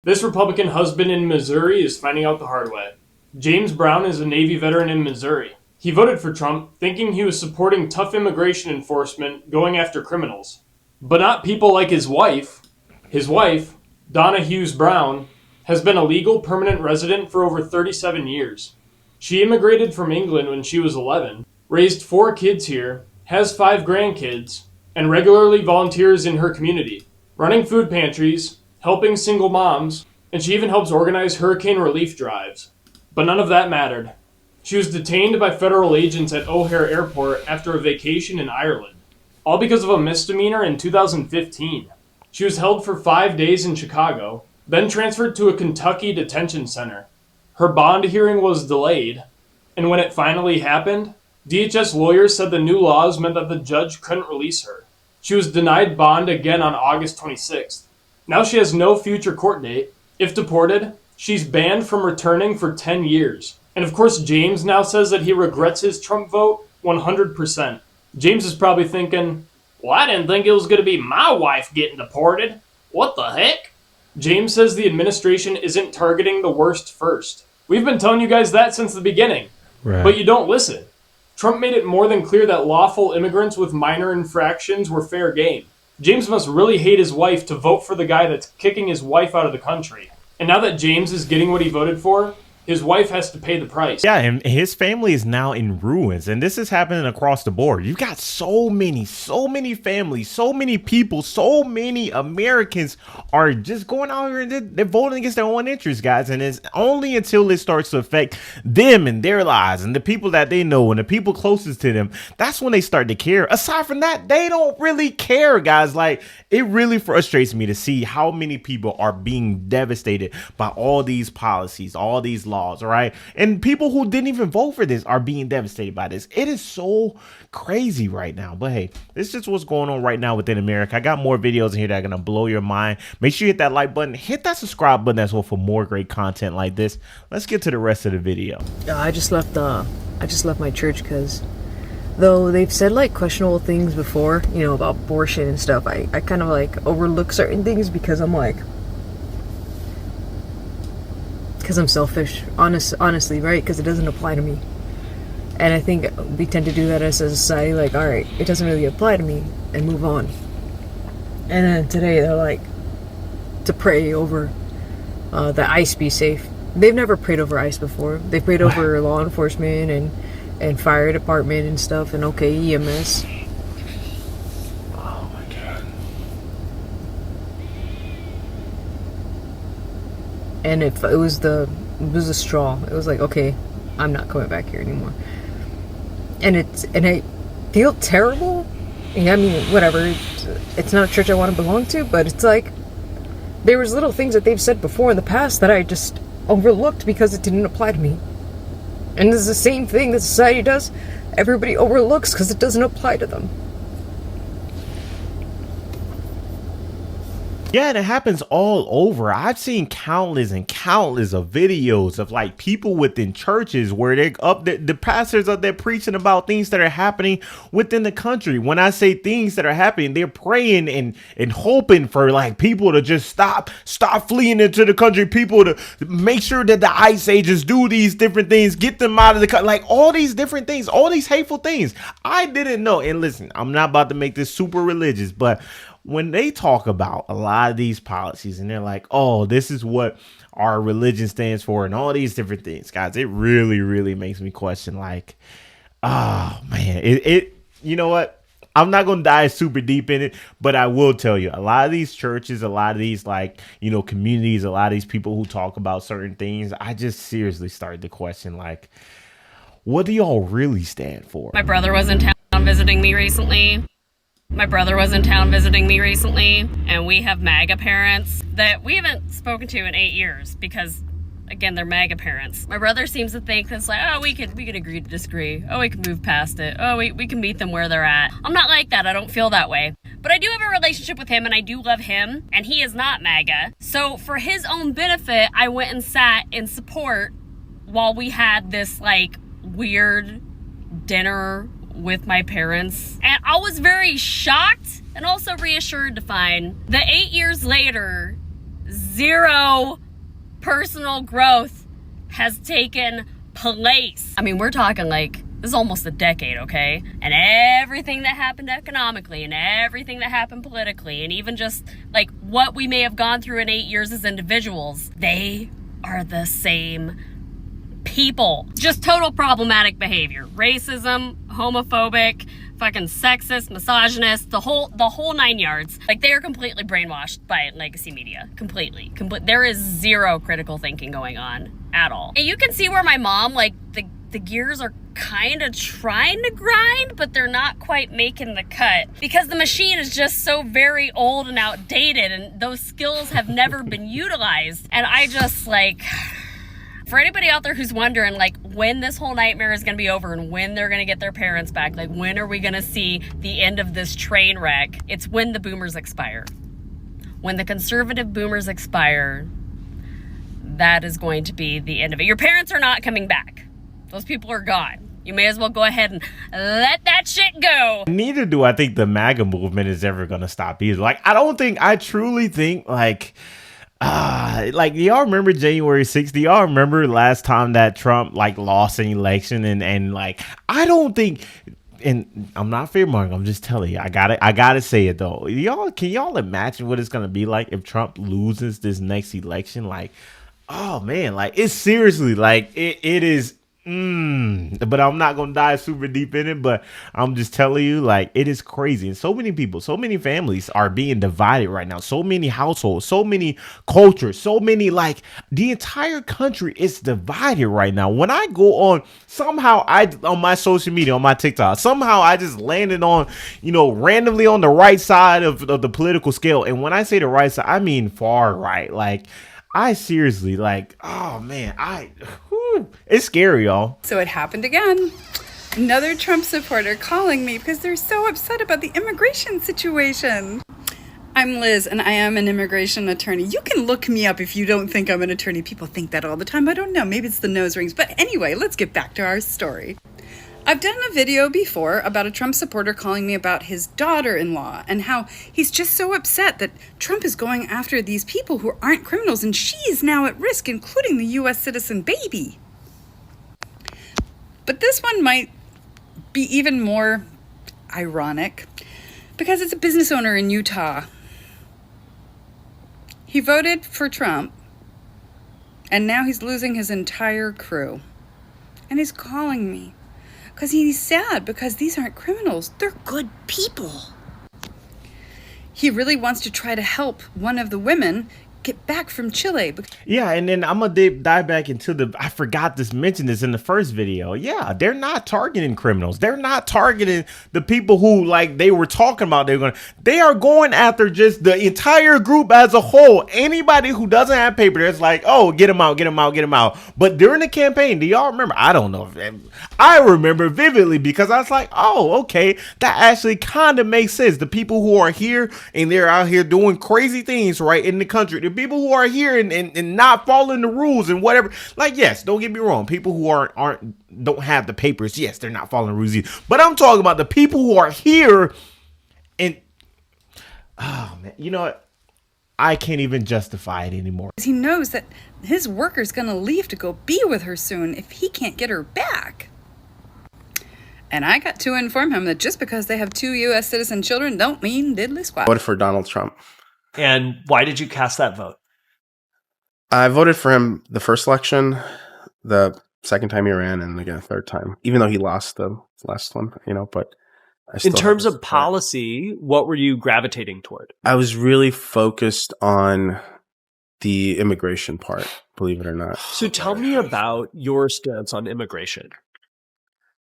This Republican husband in Missouri is finding out the hard way. James Brown is a Navy veteran in Missouri. He voted for Trump thinking he was supporting tough immigration enforcement going after criminals. But not people like his wife. His wife, Donna Hughes Brown, has been a legal permanent resident for over 37 years. She immigrated from England when she was 11, raised 4 kids here, has 5 grandkids, and regularly volunteers in her community, running food pantries, helping single moms, and she even helps organize hurricane relief drives. But none of that mattered. She was detained by federal agents at O'Hare Airport after a vacation in Ireland, all because of a misdemeanor in 2015. She was held for 5 days in Chicago, then transferred to a Kentucky detention center. Her bond hearing was delayed, and when it finally happened, DHS lawyers said the new laws meant that the judge couldn't release her. She was denied bond again on August 26th. Now she has no future court date. If deported, she's banned from returning for 10 years. And of course, James now says that he regrets his Trump vote 100%. James is probably thinking, well, I didn't think it was going to be my wife getting deported. What the heck? James says the administration isn't targeting the worst first. We've been telling you guys that since the beginning. Right. But you don't listen. Trump made it more than clear that lawful immigrants with minor infractions were fair game. James must really hate his wife to vote for the guy that's kicking his wife out of the country. And now that James is getting what he voted for, his wife has to pay the price. Yeah, and his family is now in ruins, and this is happening across the board. You've got so many families, so many people, so many Americans are just going out here and they're voting against their own interests, guys. And it's only until it starts to affect them and their lives and the people that they know and the people closest to them, that's when they start to care. Aside from that, they don't really care, guys. Like, it really frustrates me to see how many people are being devastated by all these policies, all these laws, all right? And people who didn't even vote for this are being devastated by this. It is so crazy right now. But hey, this is just what's going on right now within America. I got more videos in here that are going to blow your mind. Make sure you hit that like button, hit that subscribe button as well for more great content like this. Let's get to the rest of the video. I just left my church because though they've said like questionable things before, you know, about abortion and stuff, I kind of like overlook certain things because I'm like, because I'm selfish, honestly, right? Because it doesn't apply to me. And I think we tend to do that as a society, like, all right, it doesn't really apply to me, and move on. And then today they're like, to pray over the ICE be safe. They've never prayed over ICE before. They prayed over law enforcement and fire department and stuff, and okay, EMS. Oh my God. And it was a straw. It was like, okay, I'm not coming back here anymore. And I feel terrible. I mean, whatever. It's not a church I want to belong to, but it's like there was little things that they've said before in the past that I just overlooked because it didn't apply to me. And this is the same thing that society does. Everybody overlooks because it doesn't apply to them. Yeah, and it happens all over. I've seen countless of videos of like people within churches where they're up there, the pastors are there preaching about things that are happening within the country. When I say things that are happening, they're praying and hoping for like people to just stop fleeing into the country, people to make sure that the ICE agents do these different things, get them out of the country, like all these different things, all these hateful things. I didn't know. And listen, I'm not about to make this super religious, but when they talk about a lot of these policies and they're like, oh, this is what our religion stands for and all these different things, guys, it really makes me question, like, oh man, it you know what? I'm not going to dive super deep in it, but I will tell you a lot of these churches, a lot of these like, you know, communities, a lot of these people who talk about certain things, I just seriously started to question, like, what do y'all really stand for? My brother was in town visiting me recently. And we have MAGA parents that we haven't spoken to in 8 years because, again, they're MAGA parents. My brother seems to think that's like, oh, we could agree to disagree. Oh, we can move past it. Oh, we can meet them where they're at. I'm not like that. I don't feel that way. But I do have a relationship with him, and I do love him, and he is not MAGA. So for his own benefit, I went and sat in support while we had this, like, weird dinner with my parents, and I was very shocked and also reassured to find that 8 years later zero personal growth has taken place. I mean, we're talking like, this is almost a decade, okay? And everything that happened economically and everything that happened politically and even just like what we may have gone through in 8 years as individuals, they are the same people. Just total problematic behavior. Racism, homophobic, fucking sexist, misogynist, the whole 9 yards. Like, they are completely brainwashed by legacy media. Completely. There is zero critical thinking going on at all. And you can see where my mom, like, the gears are kind of trying to grind, but they're not quite making the cut because the machine is just so very old and outdated, and those skills have never been utilized. And I just, like, for anybody out there who's wondering, like, when this whole nightmare is going to be over and when they're going to get their parents back, like, when are we going to see the end of this train wreck? It's when the boomers expire. When the conservative boomers expire, that is going to be the end of it. Your parents are not coming back. Those people are gone. You may as well go ahead and let that shit go. Neither do I think the MAGA movement is ever going to stop either. Like, I truly think, like, do y'all remember January 6th? Do y'all remember last time that Trump, like, lost an election? And like, I don't think, and I'm not fear-mongering, I'm just telling you, I gotta say it, though. Can y'all imagine what it's going to be like if Trump loses this next election? Like, oh, man, like, it's seriously, like, it is. But I'm not gonna dive super deep in it, but I'm just telling you, like, it is crazy. And so many people, so many families are being divided right now. So many households, so many cultures, so many, like, the entire country is divided right now. When I go on, somehow on my social media, on my TikTok, somehow I just landed on, randomly on the right side of the political scale. And when I say the right side, I mean far right. Like, I seriously, like, oh man, it's scary, y'all. So it happened again. Another Trump supporter calling me because they're so upset about the immigration situation. I'm Liz, and I am an immigration attorney. You can look me up if you don't think I'm an attorney. People think that all the time. I don't know. Maybe it's the nose rings. But anyway, let's get back to our story. I've done a video before about a Trump supporter calling me about his daughter-in-law and how he's just so upset that Trump is going after these people who aren't criminals and she's now at risk, including the U.S. citizen baby. But this one might be even more ironic because it's a business owner in Utah. He voted for Trump and now he's losing his entire crew. And he's calling me. Because he's sad because these aren't criminals. They're good people. He really wants to try to help one of the women get back from Chile. Yeah, and then I'm going to dive back into I forgot to mention this in the first video. Yeah, they're not targeting criminals. They're not targeting the people who, like, they were talking about. They are going after just the entire group as a whole. Anybody who doesn't have paper, it's like, oh, get them out, get them out, get them out. But during the campaign, do y'all remember? I don't know. I remember vividly because I was like, oh, okay, that actually kind of makes sense. The people who are here and they're out here doing crazy things, right, in the country. The people who are here and not following the rules and whatever. Like, yes, don't get me wrong. People who don't have the papers, yes, they're not following the rules either. But I'm talking about the people who are here and, oh, man, you know what? I can't even justify it anymore. He knows that his worker's going to leave to go be with her soon if he can't get her back. And I got to inform him that just because they have 2 U.S. citizen children don't mean diddly squat. I voted for Donald Trump. And why did you cast that vote? I voted for him the first election, the second time he ran, and again, the third time. Even though he lost the last one, but I still. In terms of policy, what were you gravitating toward? I was really focused on the immigration part, believe it or not. So tell me about your stance on immigration.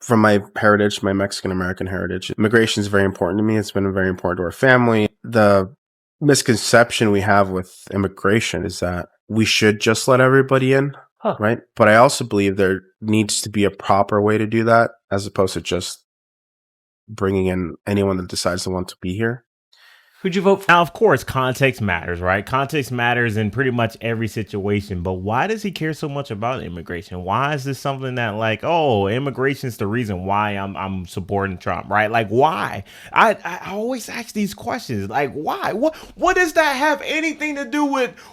From my heritage, my Mexican-American heritage, immigration is very important to me. It's been very important to our family. The misconception we have with immigration is that we should just let everybody in, right? But I also believe there needs to be a proper way to do that as opposed to just bringing in anyone that decides to want to be here. Who'd you vote for? Now, of course, context matters, right? Context matters in pretty much every situation. But why does he care so much about immigration? Why is this something that, like, oh, immigration is the reason why I'm supporting Trump, right? Like, why? I always ask these questions, like, why? What does that have anything to do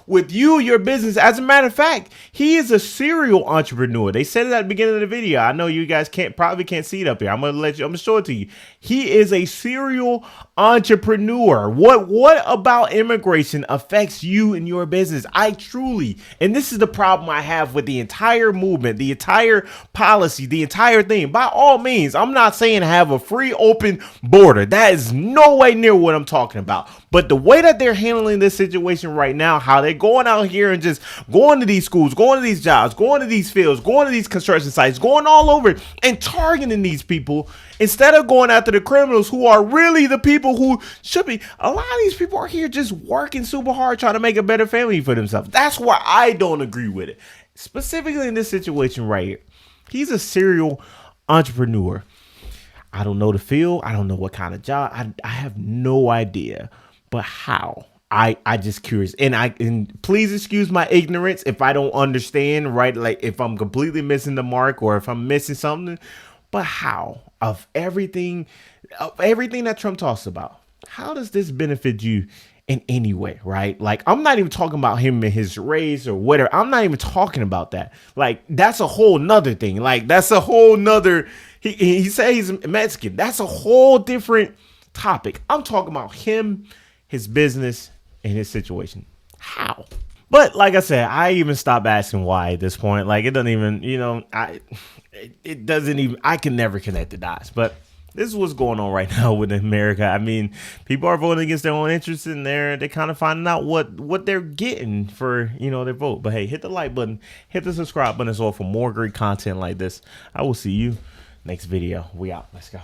with you, your business? As a matter of fact, he is a serial entrepreneur. They said it at the beginning of the video. I know you guys probably can't see it up here. I'm gonna show it to you. He is a serial entrepreneur. What about immigration affects you and your business? I truly, and this is the problem I have with the entire movement, the entire policy, the entire thing. By all means, I'm not saying have a free open border. That is no way near what I'm talking about. But the way that they're handling this situation right now, how they're going out here and just going to these schools, going to these jobs, going to these fields, going to these construction sites, going all over and targeting these people instead of going after the criminals who are really the people who should be. A lot of these people are here just working super hard trying to make a better family for themselves. That's why I don't agree with it. Specifically in this situation right here. He's a serial entrepreneur. I don't know the field. I don't know what kind of job. I have no idea. But how? I just curious. And please excuse my ignorance if I don't understand, right? Like if I'm completely missing the mark or if I'm missing something. But how? Of everything that Trump talks about, how does this benefit you in any way, right? Like, I'm not even talking about him and his race or whatever. I'm not even talking about that. Like, that's a whole nother thing. Like, that's a whole nother, he says he's Mexican. That's a whole different topic. I'm talking about him, his business, and his situation. How? But like I said, I even stopped asking why at this point. Like, it doesn't even, it doesn't even, I can never connect the dots. But this is what's going on right now with America. I mean, people are voting against their own interests and they're kind of finding out what they're getting for, their vote. But hey, hit the like button, hit the subscribe button as well for more great content like this. I will see you next video. We out. Let's go.